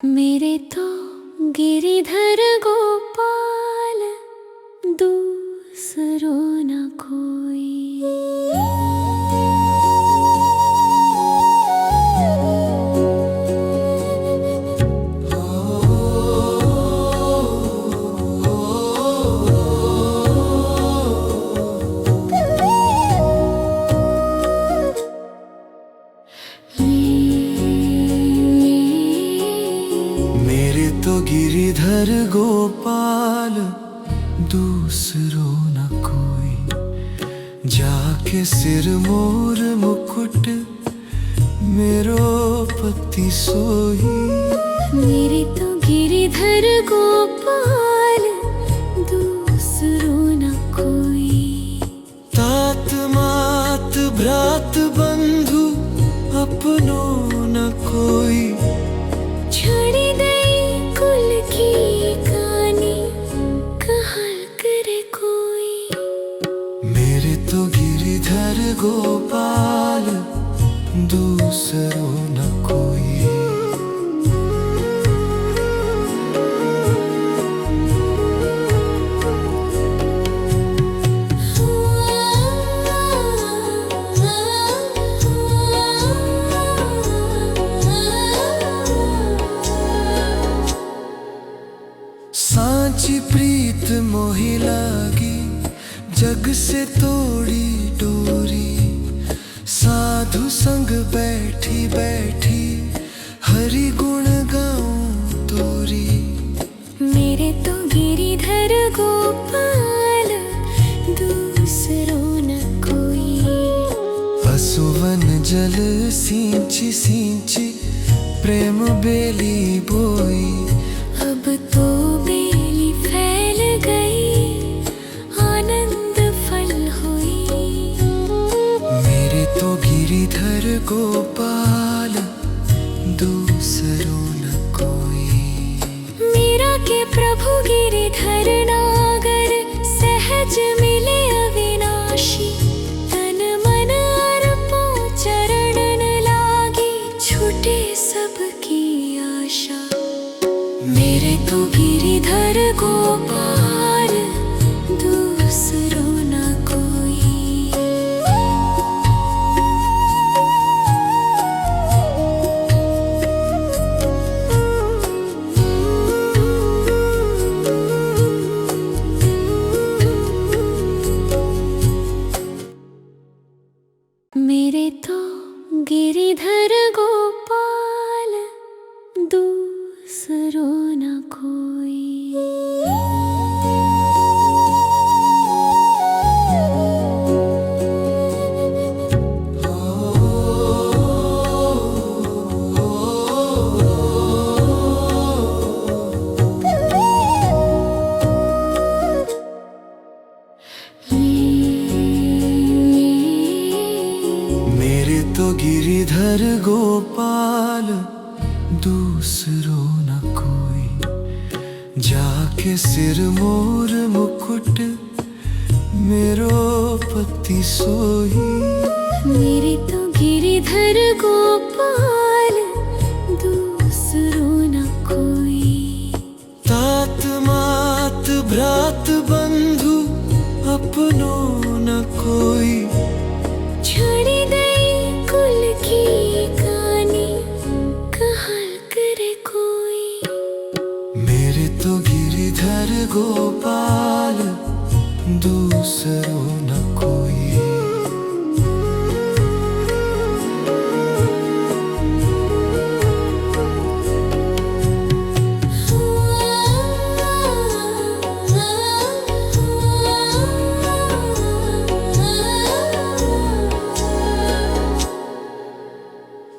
मेरे तो गिरिधर गोपाल दूसरों न कोई। मेरे तो गिरिधर गोपाल दूसरों न कोई। जाके सिर मोर मुकुट मेरो पति सोई। मेरे तो गिरिधर गोपाल दूसरों न कोई। तात मात भ्रात बंधु अपनों न कोई। छड़ी दई कुल की कहानी कहल करे कोई। मेरे तो गिरिधर गोपाल दूसरों न कोई। सांची प्रीत मोहि लागी जग से तोड़ी डोरी। साधु संग बैठी बैठी हरि गुण गाऊं तोरी। मेरे तो गिरिधर गोपाल दूसरों न कोई। असुवन जल सींची सींची प्रेम बेली बोई। अब तो बेली फैल गई आनंद फल हुई। मेरे तो गिरिधर गोपाल दूसरों न कोई। मीरा के प्रभु गिरिधर नागर सहज मिले अविनाशी। तन मन अर्पो चरणन लागी छूटे सबकी आशा। मेरे तो गिरिधर गोपाल दूसरों न कोई। मेरे तो गिरिधर गोपाल दूसरों न कोई। मेरे तो गिरिधर गोपाल दूसरों न कोई। जाके सिर मोर मुकुट मेरो पति सोई। मेरे तो गिरिधर गोपाल दूसरों न कोई। तात मात भ्रात बंधु अपनों न कोई। छड़ी दई कुल की कहानी कहल करे कोई। मेरे तो गिरिधर गोपाल दूसरों न कोई।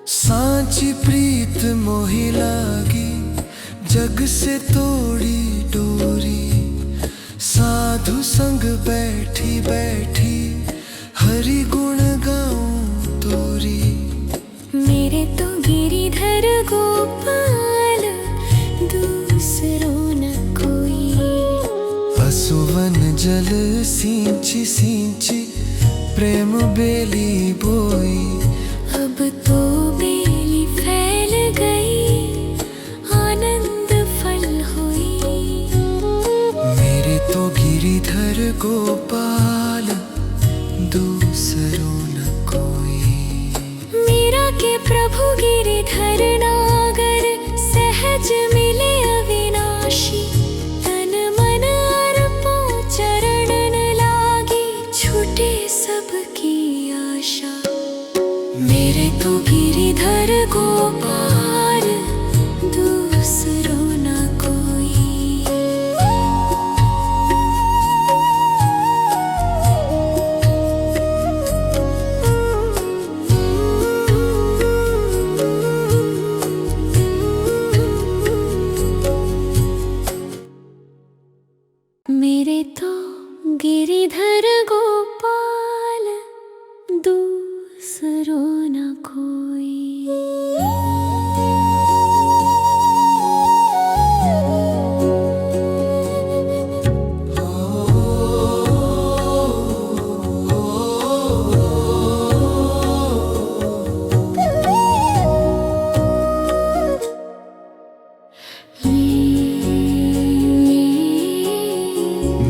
सांची प्रीत मोहि लागी जग से तोड़ी डोरी। साधु संग बैठी बैठी हरि गुण गाऊं तोरी। मेरे तो गिरिधर गोपाल दूसरों न कोई। असुवन जल सींची सींची प्रेम बेली बोई। अब तो बेली फैल गई गोपाल दूसरों न कोई। मीरा के प्रभु गिरिधर नागर सहज मिले अविनाशी। तन मन अर्पो चरणन लागी छूटे सबकी आशा। मेरे तो गिरिधर गोपाल दूसरों न कोई। मेरे तो गिरिधर गोपाल दूसरों न कोई।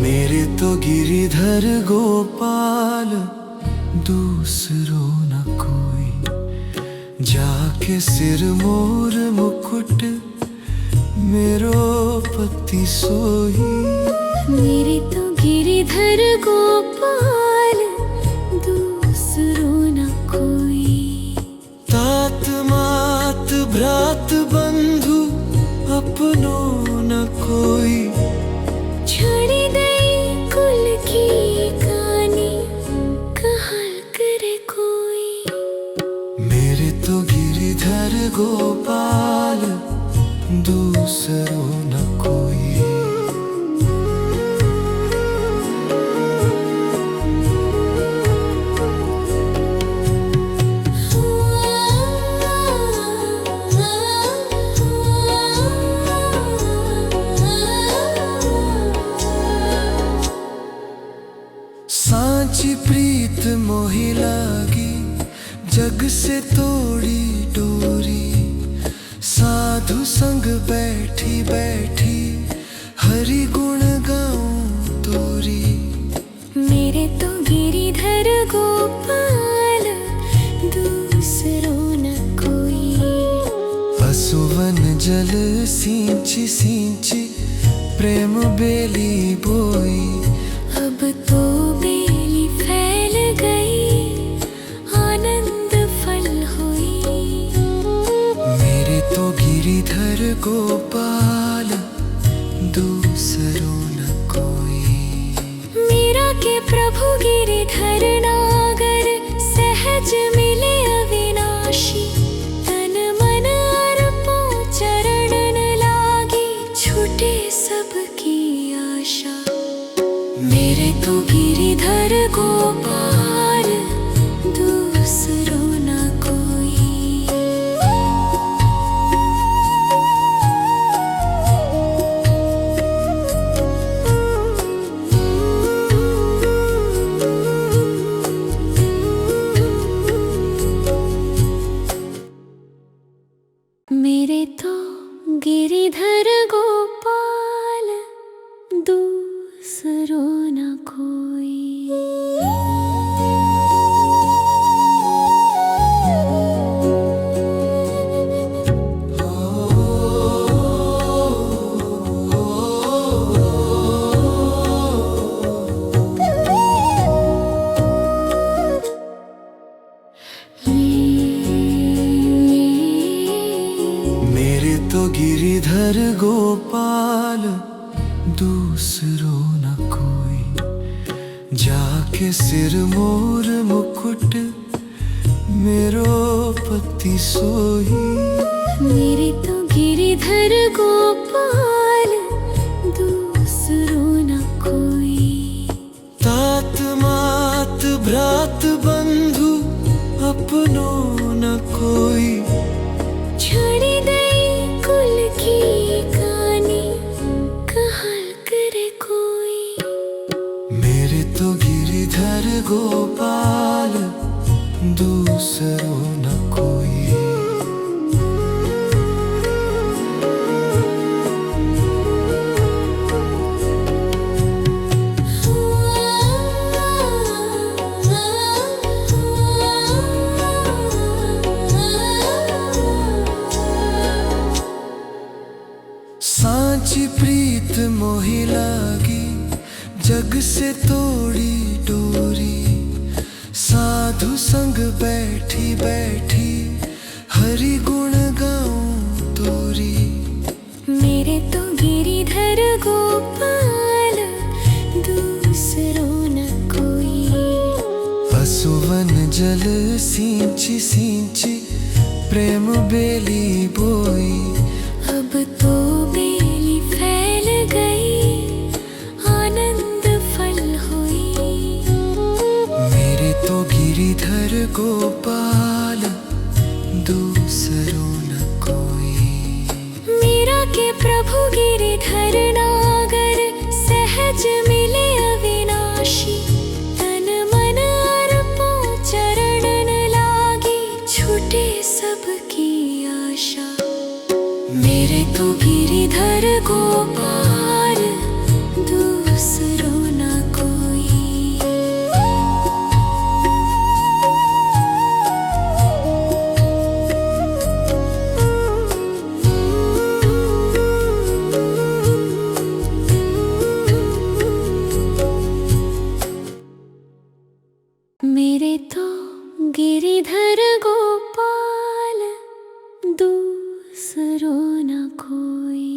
मेरे तो गिरिधर गोपाल दूसरों न कोई। जाके सिर मोर मुकुट मेरो पति सोई। मेरे तो गिरिधर गोपाल दूसरों न कोई। तात मात भ्रात बंधु अपनों न कोई। छोड़ी दई कुल की कहानी कहल करे कोई। मेरे तो गिरिधर गोपाल दूसरों न कोई। सांची प्रीत मोहि लागी जग से तोड़ी डोरी। साधु संग बैठी बैठी हरि गुण गाऊं तोरी। मेरे तो गिरिधर गोपाल दूसरों न कोई। असुवन जल सींची सींची प्रेम बेली बोई। अब तो बेली फैल गई आनंद फल हुई। मेरे तो गिरिधर गोपाल दूसरों न कोई। मीरा के प्रभु गिरिधर नागर सहज मिले अविनाशी। तन मन अर्पो चरणन लागी छूटे सबकी आशा। मेरे तो गिरिधर गोपाल दूसरों न कोई। मेरे तो गिरिधर गोपाल दूसरों न कोई। मेरे तो गिरिधर गोपाल दूसरों न कोई। जाके सिर मोर मुकुट मेरो पति सोई। मेरे तो गिरिधर गोपाल दूसरों न कोई। तात मात भ्रात बंधु अपनों न कोई। छोड़ी दई कुल की कहानी कहल करे कोई। मेरे तो गिरिधर गोपाल दूसरों न कोई। हुआ सांची प्रीत मोहि लागी, जग से तोड़ी डोरी। साधु संग बैठी बैठी, हरि गुण गाऊं तोरी। मेरे तो गिरिधर गोपाल, दूसरों न कोई। असुवन जल सींची सींची, प्रेम बेली बोई। अब तो बेली फैल गई, आनंद फल हुई। मेरे तो गिरिधर गोपाल, दूसरों न कोई। मेरा के प्रभु गिरिधर नागर, सहज मिले अविनाशी। तन मन अर्पण चरणन लागी, छूटे सबकी आशा। मेरे तो गिरिधर गोपाल, दूसरों न कोई। मेरे तो गिरिधर गोपाल, दूसरों न कोई।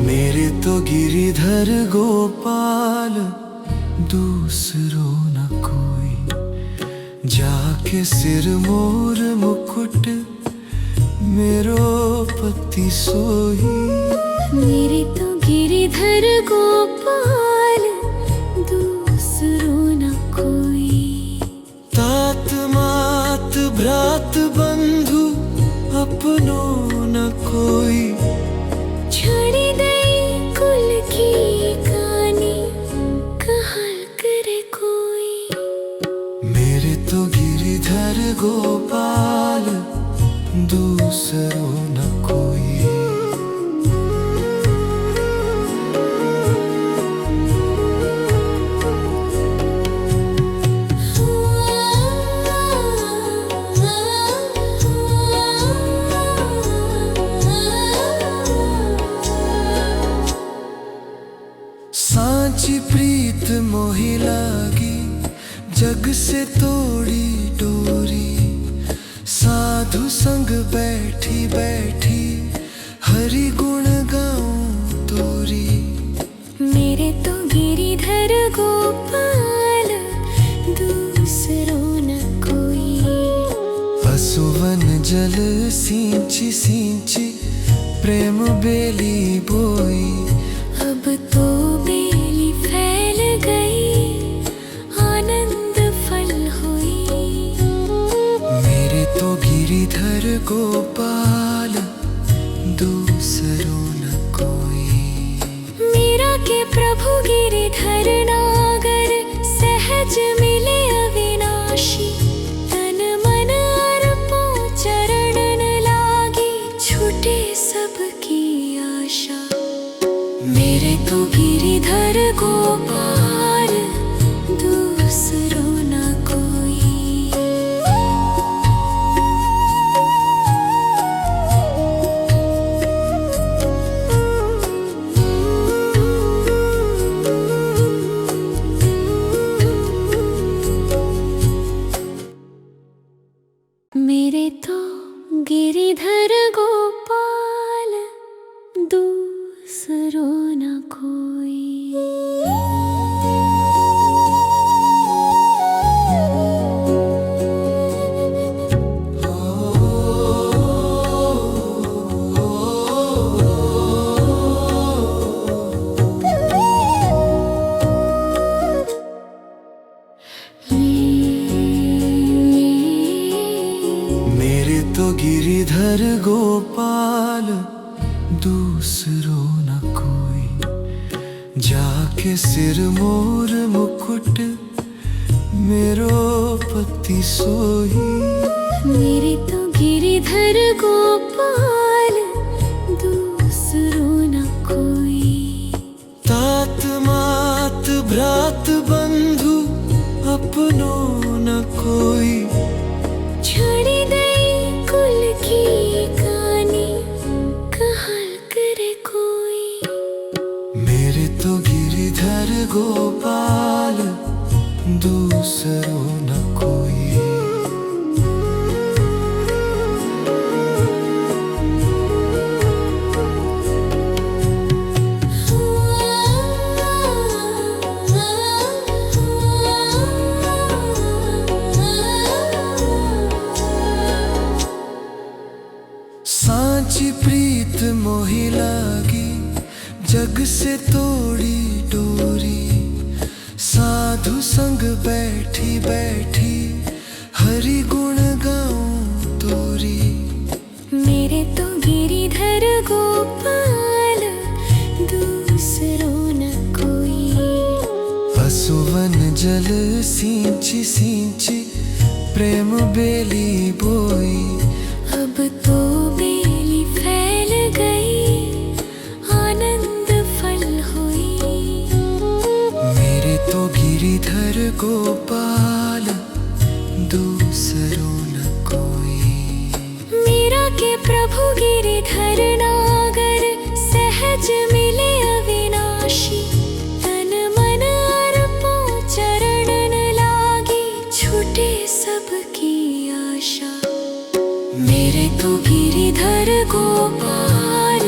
मेरे तो गिरिधर गोपाल, दूसरों न कोई। जाके सिर मोर मुकुट, मेरो पति सोई। मेरे तो गिरिधर गोपाल, दूसरों न कोई। तात मात भ्रात बंधु, अपनों न कोई। छोड़ी दई कुल की कहानी, कहाँ करे कोई। मेरे तो गिरिधर गोपाल, दूसरों न कोई। सांची प्रीत मोहि लागी, जग से तोड़ी डोरी। साधु संग बैठी बैठी, हरि गुण गाऊं तोरी। मेरे तो गिरिधर गोपाल, दूसरों न कोई। असुवन जल सींची सींची, प्रेम बेली बोई। अब तो बेली फैल गई, आनंद फल हुई। मेरे तो गिरिधर गोपाल, दूसरों न कोई। मेरा के प्रभु गिरिधर नागर, सहज मिले अविनाशी। तन मन अर्पण चरणन लागी, छूटे सबकी आशा। मेरे तो गिरिधर गोपाल, दूसरों न कोई। मेरे तो गिरिधर गोपाल, दूसरों न कोई। मेरे तो गिरिधर गोपाल, दूसरों न कोई। जाके सिर मोर मुकुट, मेरो पति सोई। मेरे तो गिरिधर गोपाल, दूसरो न कोई। तात मात भ्रात बंधु अपनो न कोई। छोड़ी दई कुल की कहानी, कहाँ करे कोई। मेरे तो गिरिधर गोपाल, दूसरो न कोई। सांची प्रीत मोहि लागी, जग से तोड़ी डोरी। साधु संग बैठी बैठी, हरि गुण गाऊं तोरी। मेरे तो गिरिधर गोपाल, दूसरो न कोई। असुवन जल सींची सींची, प्रेम बेली बोई। अब तो बेली फैल गई, आनंद फल हुई। मेरे तो गिरिधर गोपाल, दूसरो न कोई। मीरा के प्रभु गिरिधर नागर, सहज मिले अविनाशी। तन मन अर्पण चरणन लागी, छूटे सबकी आशा। मेरे तो गिरिधर गोपाल,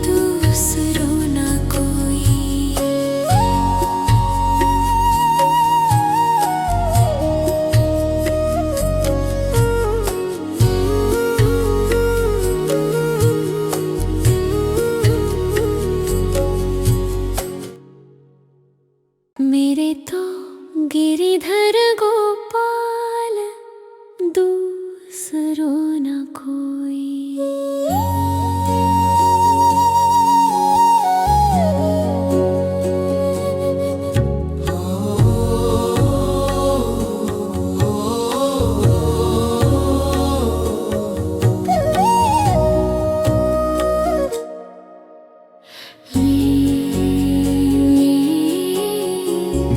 दूसरो न कोई। मेरे तो गिरिधर गोपाल, दूसरो न कोई।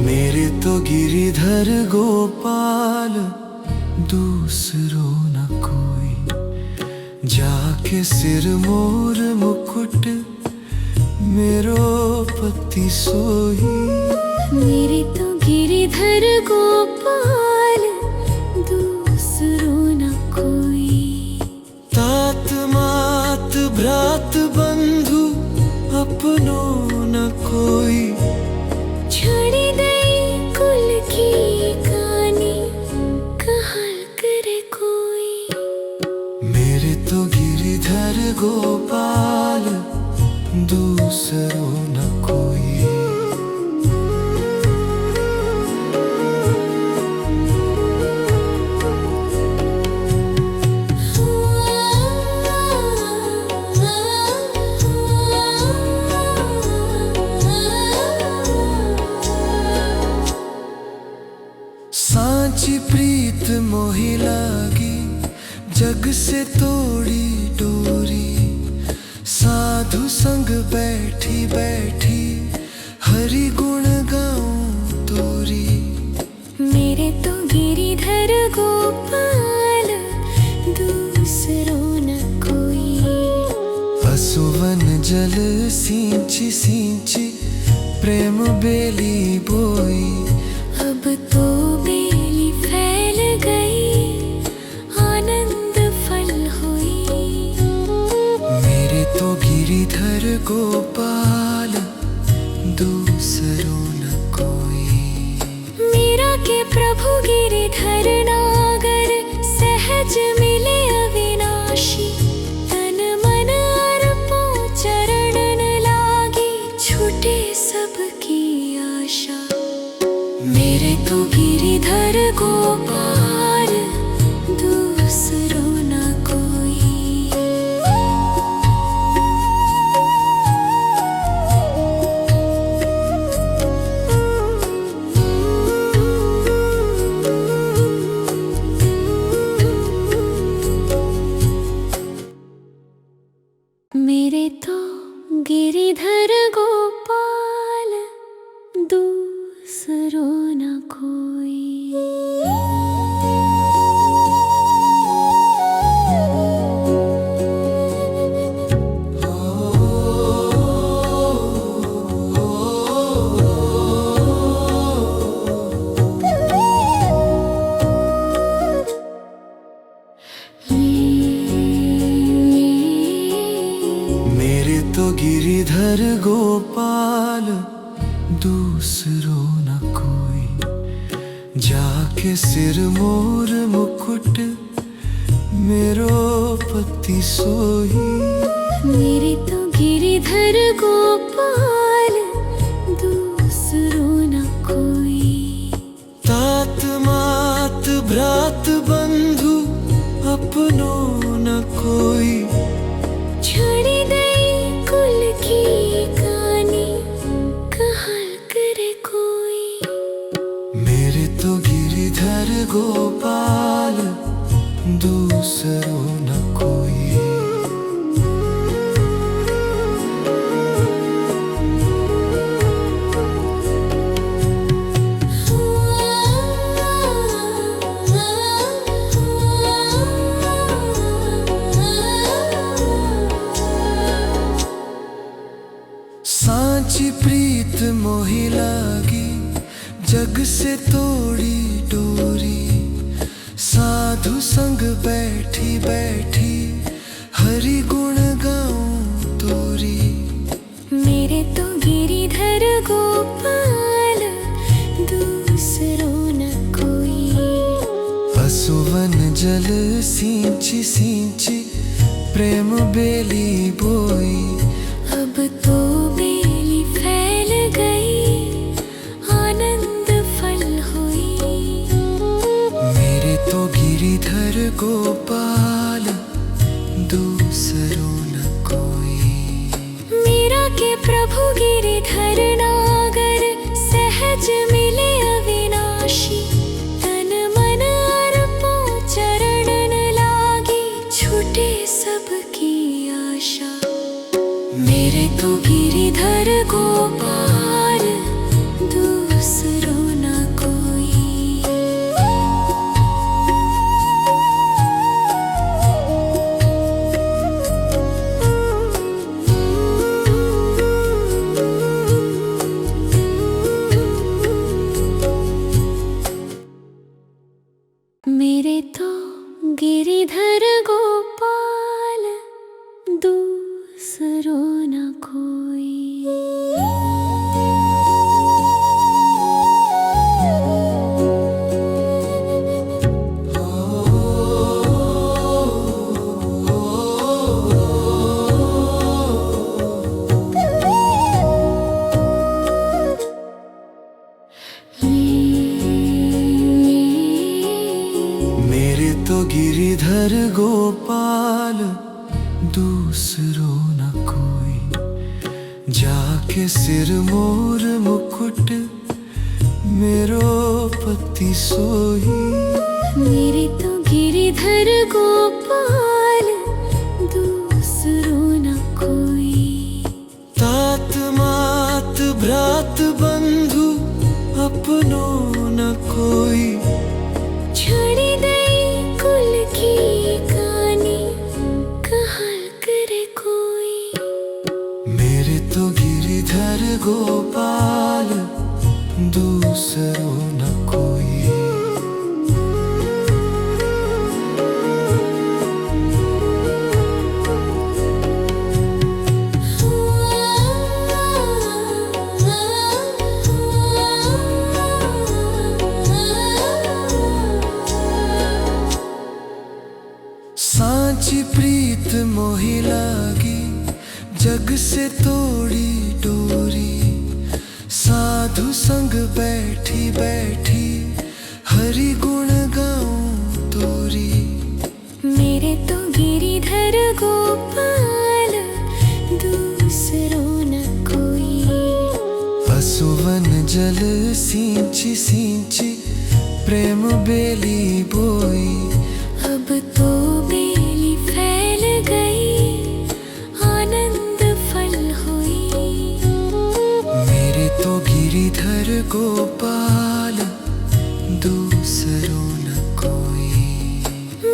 मेरे तो गिरिधर गोपाल, दूसरो न कोई। जाके सिर मोर मुकुट, मेरो पति सोई। मेरे तो गिरिधर गोपाल, दूसरो न कोई। तात मात भ्रात बंधु अपनो न कोई। छोड़ी दई कुल की कहानी, कहाँ करे कोई। मेरे तो गिरिधर गोपाल, दूसरो न कोई। सांची प्रीत मोहि लागी, जग से तोड़ी डोरी। साधु संग बैठी बैठी, हरि गुण गाऊं तोरी। मेरे तो गिरिधर गोपाल, दूसरो न कोई। असुवन जल सींची सींची, प्रेम बेली बोई। अब तो बेली फैल गई, आनंद फल हुई। मेरे तो गिरिधर गोपाल, दूसरो न कोई। मीरा के प्रभु गिरिधर नागर, सहज मिले अविनाशी। तन मन अर्पण चरणन लागी, छूटे सबकी आशा। गिरिधर गोपाल दूसरो न कोई। जाके सिर मोर मुकुट मेरो पति सोई। मेरे तो गिरिधर गोपाल दूसरो न कोई। तात मात भ्रात बंधु अपनो न कोई। छोड़ी दई कुल की कहानी कहल करे कोई। मेरे तो गिरिधर गोपाल दूसरो न कोई। सांची प्रीत मोहि लागी जग से तोड़ी डोरी। साधु संग बैठी बैठी हरि गुण गाऊं तोरी। मेरे तो गिरिधर गोपाल दूसरो न कोई। असुवन जल सींची सींची प्रेम बेली बोई। अब तो बेली फैल गई आनंद फल हुई। मेरे तो गिरिधर गोपाल दूसरो न कोई। मीरा के प्रभु गिरिधर नागर सहज मिले अविनाशी। तन मन अर्पण चरणन लागी छूटे सबकी आशा। मेरे तो गिरिधर गोपाल दूसरो न कोई। मेरे तो गिरिधर गोपाल दूसरो न कोई। मेरे तो गिरिधर गोपाल दूसरो न कोई। जाके सिर मोर मुकुट मेरो पति सोई। मेरे तो गिरिधर गोपाल दूसरो न कोई। तात मात भ्रात बंधु अपनो न कोई। छोड़ी दई कुल की कहानी कहल करे कोई। मेरे तो गिरिधर गोपाल दूसरो न कोई। सांची प्रीत मोहि लागी जग से तोड़ी डोरी। साधु संग बैठी बैठी हरि गुण गाऊं तोरी। मेरे तो गिरिधर गोपाल दूसरो न कोई। असुवन जल सींची सींची प्रेम बेली बोई। अब तो बेली फैल गई आनंद फल हुई। मेरे तो गिरिधर गोपाल दूसरो न कोई।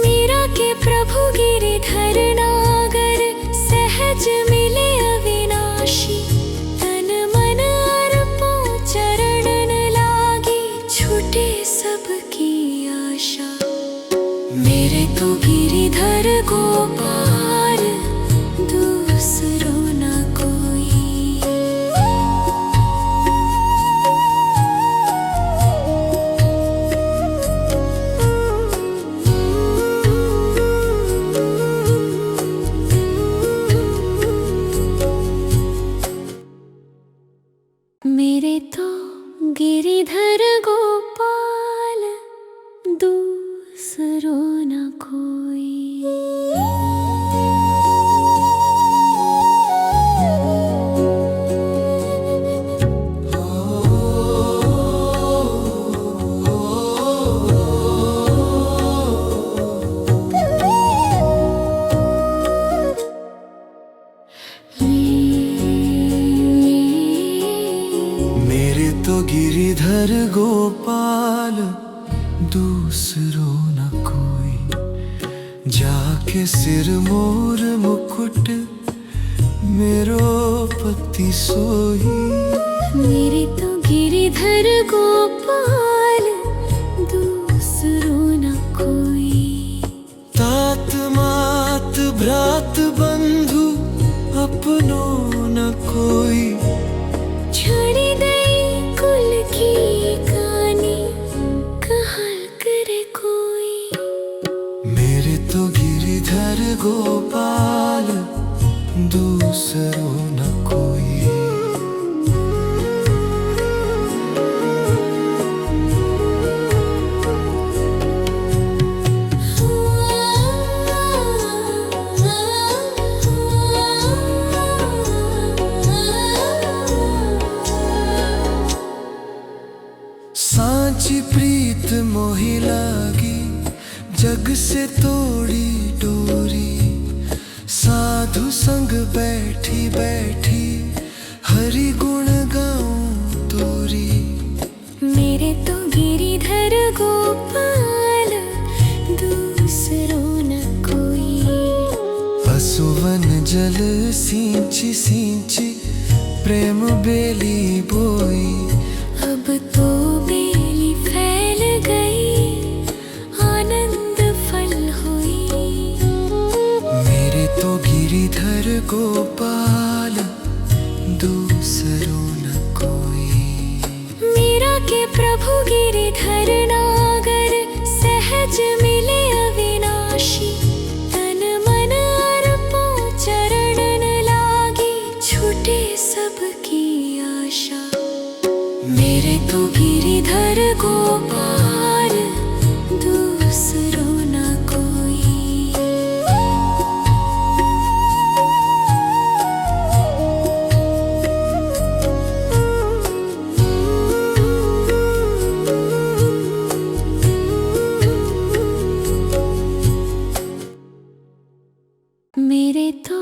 मीरा के प्रभु गिरिधर नागर सहज मिले अविनाशी। तन मन अर्पण चरणन लागी छूटे सबकी आशा। मेरे तो गिरिधर गोपाल दूसरो न कोई। दूसरो न कोई। मेरे तो गिरिधर गोपाल दूसरो न कोई, जाके सिर मोर मुकुट मेरो पति सोई। मेरे तो गिरिधर गोपाल दूसरो न कोई। तात मात भ्रात बंधु अपनो न कोई। छोड़ी दई कुल की कहानी कहल करे कोई। मेरे तो गिरिधर गोपाल दूसरो न कोई। सांची प्रीत मोहि लागी, जग से तोड़ी डोरी। साधु संग बैठी बैठी हरि गुण गाऊं तोरी। मेरे तो गिरिधर गोपाल दूसरो न कोई। पशुवन जल सींची सींची प्रेम बेली बोई। अब तो बेली फैल गई आनंद फल हुई। मेरे तो गिरिधर गोपाल दूसरो न कोई। मीरा के प्रभु गिरिधर नागर, सहज मिले अविनाशी। तन मन अर्पो चरणन लागी, छूटे सबकी आशा। मेरे तो गिरिधर गोपाल दूसरो न कोई। मेरे तो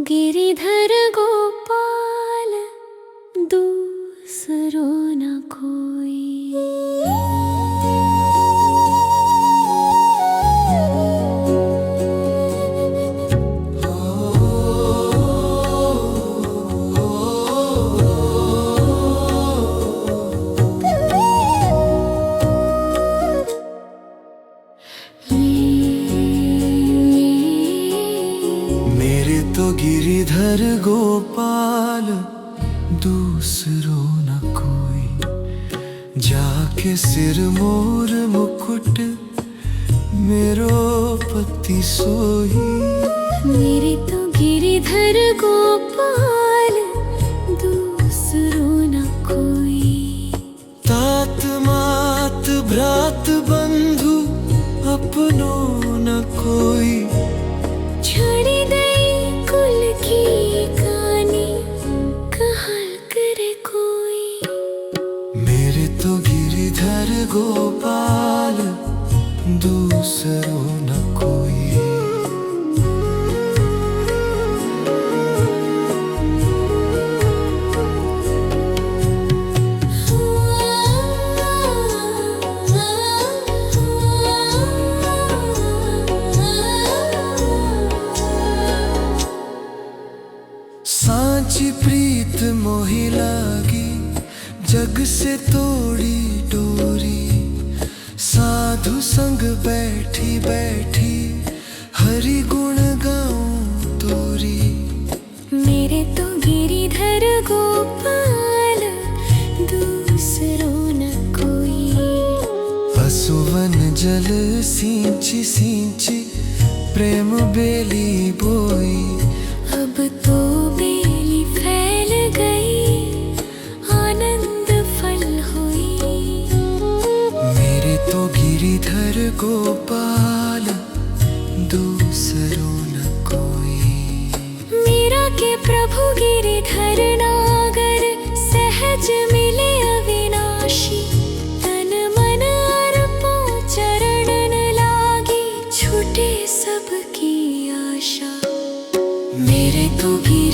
गिरिधर गोपाल दूसरो न कोई। मेरे तो गिरिधर गोपाल दूसरो न कोई, जाके सिर मोर मुकुट मेरो पति सोई। मेरे तो गिरिधर गोपाल दूसरो न कोई। तात मात भ्रात बंधु अपनो न कोई। छोड़ी दई कुल की कहानी कहल करे कोई। मेरे तो गिरिधर गोपाल दूसरो न कोई। सांची प्रीत मोहि लागी, जग से तोड़ी डोरी। साधु संग बैठी बैठी हरि गुण गाऊं तोरी। मेरे तो गिरिधर गोपाल दूसरो न कोई। पशुवन जल सींची सींची प्रेम बेली बोई। अब तो बेली फैल गई आनंद फल हुई। मेरे तो गिरिधर गोपाल दूसरो न कोई। मीरा के प्रभु गिरिधर नागर सहज मिले अविनाशी। तन मन अर्पो चरणन लागी छूटे सबकी आशा। मेरे तो भी